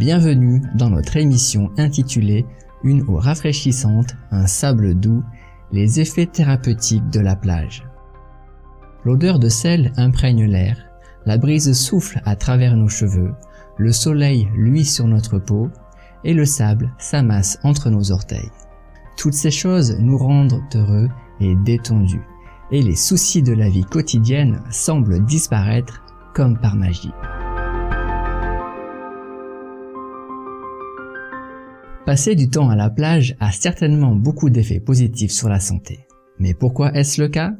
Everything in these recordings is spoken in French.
Bienvenue dans notre émission intitulée « Une eau rafraîchissante, un sable doux, les effets thérapeutiques de la plage ». L'odeur de sel imprègne l'air, la brise souffle à travers nos cheveux, le soleil luit sur notre peau et le sable s'amasse entre nos orteils. Toutes ces choses nous rendent heureux et détendus, et les soucis de la vie quotidienne semblent disparaître comme par magie. Passer du temps à la plage a certainement beaucoup d'effets positifs sur la santé. Mais pourquoi est-ce le cas?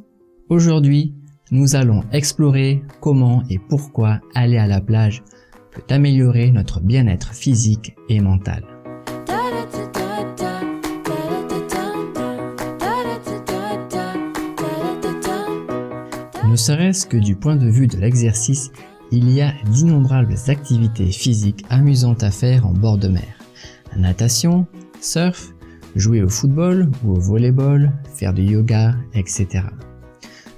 Aujourd'hui, nous allons explorer comment et pourquoi aller à la plage peut améliorer notre bien-être physique et mental. Ne serait-ce que du point de vue de l'exercice, il y a d'innombrables activités physiques amusantes à faire en bord de mer. Natation, surf, jouer au football ou au volleyball, faire du yoga, etc.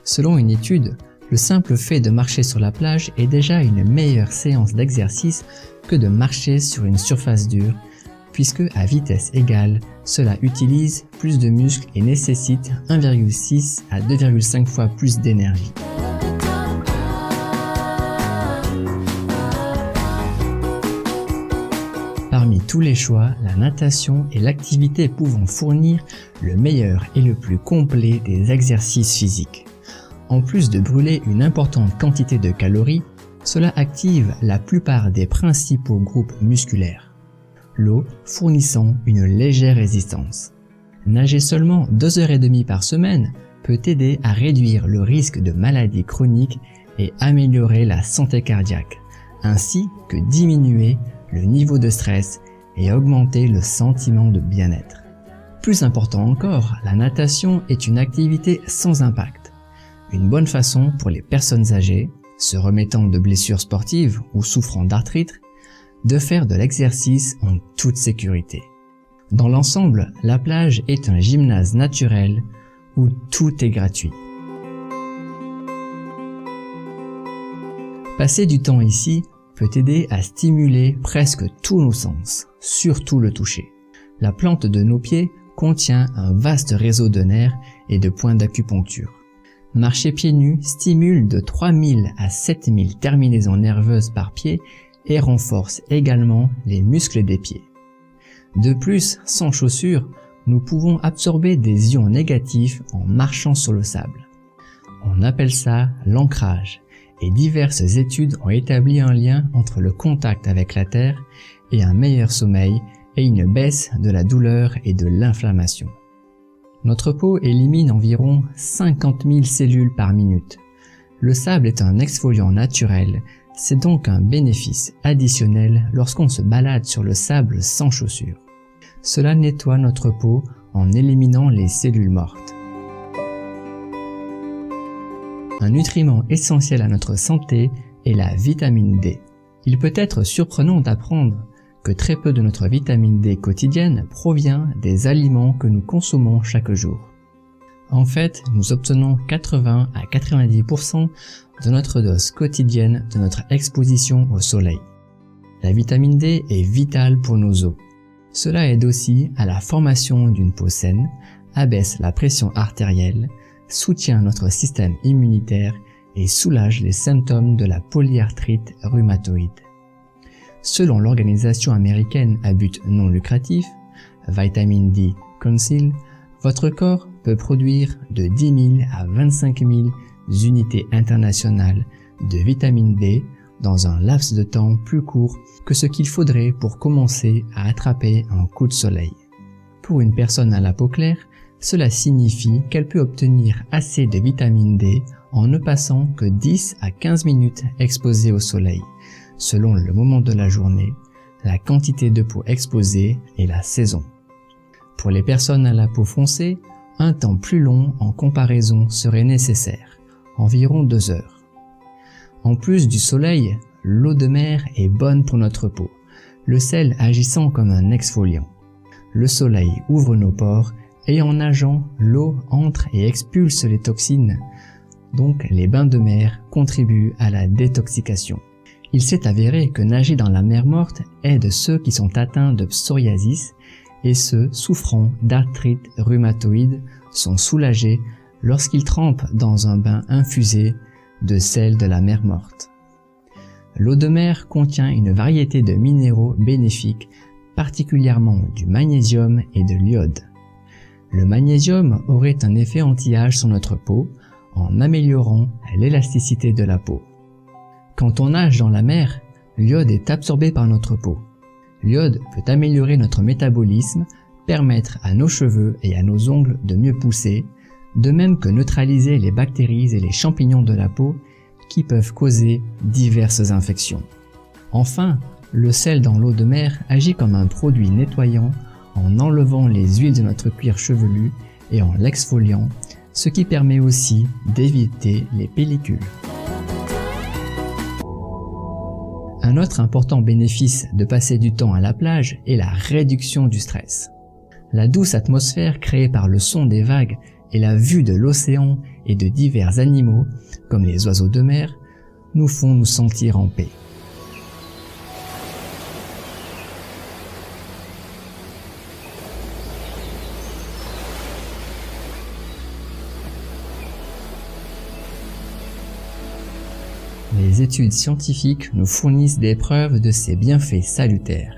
Selon une étude, le simple fait de marcher sur la plage est déjà une meilleure séance d'exercice que de marcher sur une surface dure, puisque à vitesse égale, cela utilise plus de muscles et nécessite 1,6 à 2,5 fois plus d'énergie. Parmi tous les choix, la natation est l'activité pouvant fournir le meilleur et le plus complet des exercices physiques. En plus de brûler une importante quantité de calories, cela active la plupart des principaux groupes musculaires, l'eau fournissant une légère résistance. Nager seulement 2h30 par semaine peut aider à réduire le risque de maladies chroniques et améliorer la santé cardiaque, ainsi que diminuer le niveau de stress et augmenter le sentiment de bien-être. Plus important encore, la natation est une activité sans impact. Une bonne façon pour les personnes âgées, se remettant de blessures sportives ou souffrant d'arthrite, de faire de l'exercice en toute sécurité. Dans l'ensemble, la plage est un gymnase naturel où tout est gratuit. Passer du temps ici peut aider à stimuler presque tous nos sens, surtout le toucher. La plante de nos pieds contient un vaste réseau de nerfs et de points d'acupuncture. Marcher pieds nus stimule de 3000 à 7000 terminaisons nerveuses par pied et renforce également les muscles des pieds. De plus, sans chaussures, nous pouvons absorber des ions négatifs en marchant sur le sable. On appelle ça l'ancrage. Et diverses études ont établi un lien entre le contact avec la terre et un meilleur sommeil et une baisse de la douleur et de l'inflammation. Notre peau élimine environ 50 000 cellules par minute. Le sable est un exfoliant naturel, c'est donc un bénéfice additionnel lorsqu'on se balade sur le sable sans chaussures. Cela nettoie notre peau en éliminant les cellules mortes. Un nutriment essentiel à notre santé est la vitamine D. Il peut être surprenant d'apprendre que très peu de notre vitamine D quotidienne provient des aliments que nous consommons chaque jour. En fait, nous obtenons 80 à 90% de notre dose quotidienne de notre exposition au soleil. La vitamine D est vitale pour nos os. Cela aide aussi à la formation d'une peau saine, abaisse la pression artérielle, soutient notre système immunitaire et soulage les symptômes de la polyarthrite rhumatoïde. Selon l'organisation américaine à but non lucratif, Vitamin D Council, votre corps peut produire de 10 000 à 25 000 unités internationales de vitamine D dans un laps de temps plus court que ce qu'il faudrait pour commencer à attraper un coup de soleil. Pour une personne à la peau claire, cela signifie qu'elle peut obtenir assez de vitamine D en ne passant que 10 à 15 minutes exposée au soleil, selon le moment de la journée, la quantité de peau exposée et la saison. Pour les personnes à la peau foncée, un temps plus long en comparaison serait nécessaire, environ 2 heures. En plus du soleil, l'eau de mer est bonne pour notre peau, le sel agissant comme un exfoliant. Le soleil ouvre nos pores et en nageant, l'eau entre et expulse les toxines. Donc les bains de mer contribuent à la détoxication. Il s'est avéré que nager dans la mer morte aide ceux qui sont atteints de psoriasis et ceux souffrant d'arthrite rhumatoïde sont soulagés lorsqu'ils trempent dans un bain infusé de sel de la mer morte. L'eau de mer contient une variété de minéraux bénéfiques, particulièrement du magnésium et de l'iode. Le magnésium aurait un effet anti-âge sur notre peau en améliorant l'élasticité de la peau. Quand on nage dans la mer, l'iode est absorbé par notre peau. L'iode peut améliorer notre métabolisme, permettre à nos cheveux et à nos ongles de mieux pousser, de même que neutraliser les bactéries et les champignons de la peau qui peuvent causer diverses infections. Enfin, le sel dans l'eau de mer agit comme un produit nettoyant en enlevant les huiles de notre cuir chevelu et en l'exfoliant, ce qui permet aussi d'éviter les pellicules. Un autre important bénéfice de passer du temps à la plage est la réduction du stress. La douce atmosphère créée par le son des vagues et la vue de l'océan et de divers animaux, comme les oiseaux de mer, nous font nous sentir en paix. Les études scientifiques nous fournissent des preuves de ces bienfaits salutaires.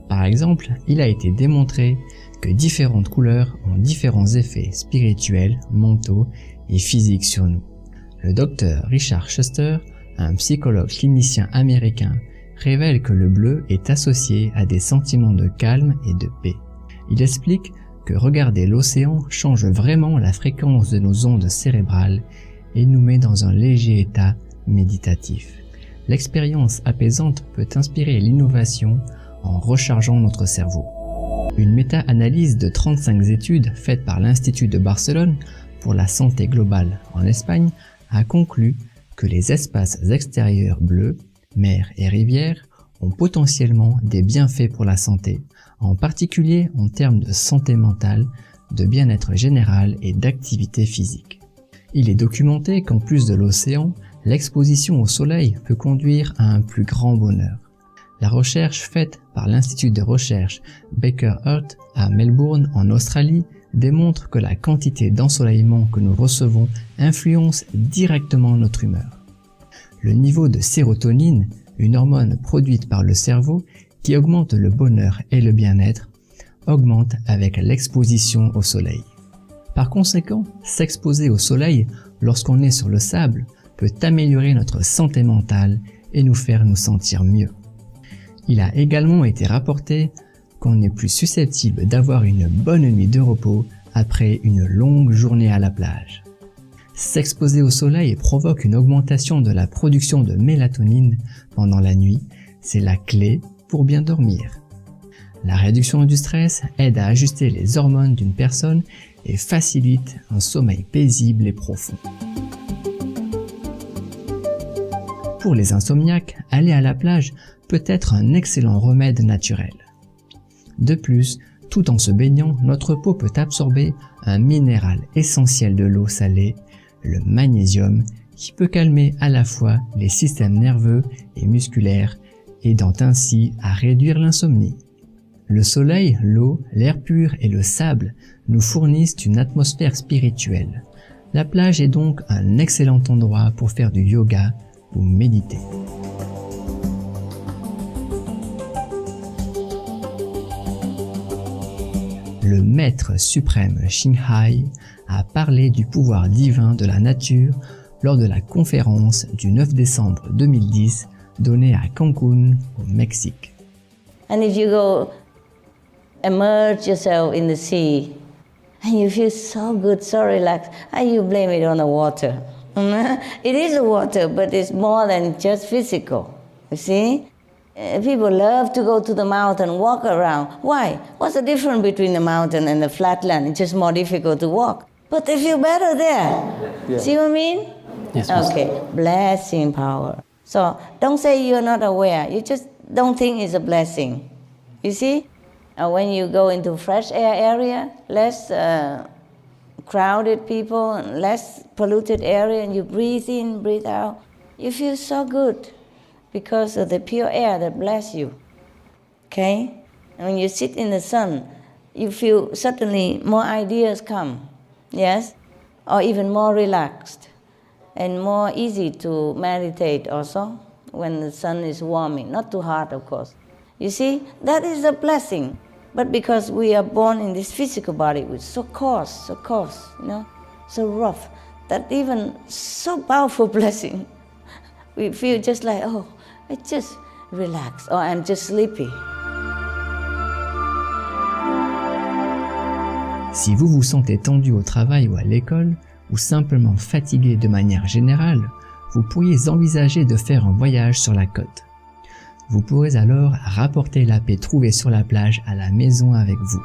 Par exemple, il a été démontré que différentes couleurs ont différents effets spirituels, mentaux et physiques sur nous. Le docteur Richard Schuster, un psychologue clinicien américain, révèle que le bleu est associé à des sentiments de calme et de paix. Il explique que regarder l'océan change vraiment la fréquence de nos ondes cérébrales et nous met dans un léger état méditatif. L'expérience apaisante peut inspirer l'innovation en rechargeant notre cerveau. Une méta-analyse de 35 études faites par l'Institut de Barcelone pour la santé globale en Espagne a conclu que les espaces extérieurs bleus, mer et rivières, ont potentiellement des bienfaits pour la santé, en particulier en termes de santé mentale, de bien-être général et d'activité physique. Il est documenté qu'en plus de l'océan, l'exposition au soleil peut conduire à un plus grand bonheur. La recherche faite par l'Institut de recherche Baker Heart à Melbourne en Australie démontre que la quantité d'ensoleillement que nous recevons influence directement notre humeur. Le niveau de sérotonine, une hormone produite par le cerveau qui augmente le bonheur et le bien-être, augmente avec l'exposition au soleil. Par conséquent, s'exposer au soleil lorsqu'on est sur le sable peut améliorer notre santé mentale et nous faire nous sentir mieux. Il a également été rapporté qu'on est plus susceptible d'avoir une bonne nuit de repos après une longue journée à la plage. S'exposer au soleil provoque une augmentation de la production de mélatonine pendant la nuit, c'est la clé pour bien dormir. La réduction du stress aide à ajuster les hormones d'une personne et facilite un sommeil paisible et profond. Pour les insomniaques, aller à la plage peut être un excellent remède naturel. De plus, tout en se baignant, notre peau peut absorber un minéral essentiel de l'eau salée, le magnésium, qui peut calmer à la fois les systèmes nerveux et musculaires, aidant ainsi à réduire l'insomnie. Le soleil, l'eau, l'air pur et le sable nous fournissent une atmosphère spirituelle. La plage est donc un excellent endroit pour faire du yoga ou méditer. Le maître suprême Xinghai a parlé du pouvoir divin de la nature lors de la conférence du 9 décembre 2010 donnée à Cancun, au Mexique. And if you go immerse yourself in the sea and you feel so good, so relaxed, and you blame it on the water. It is the water, but it's more than just physical, you see? People love to go to the mountain, walk around. Why? What's the difference between the mountain and the flatland? It's just more difficult to walk. But they feel better there. Yeah. See what I mean? Yes. Okay, blessing power. So don't say you're not aware. You just don't think it's a blessing. You see? When you go into fresh air area, less crowded people, less polluted area, and you breathe in, breathe out, you feel so good. because of the pure air that bless you. Okay? And when you sit in the sun, you feel suddenly more ideas come, yes? Or even more relaxed and more easy to meditate also when the sun is warming, not too hard of course. You see, that is a blessing. But because we are born in this physical body, which is so coarse, you know, so rough, that even so powerful blessing, we feel just like, oh, I just relaxed, or I'm just sleepy. Si vous vous sentez tendu au travail ou à l'école, ou simplement fatigué de manière générale, vous pourriez envisager de faire un voyage sur la côte. Vous pourrez alors rapporter la paix trouvée sur la plage à la maison avec vous.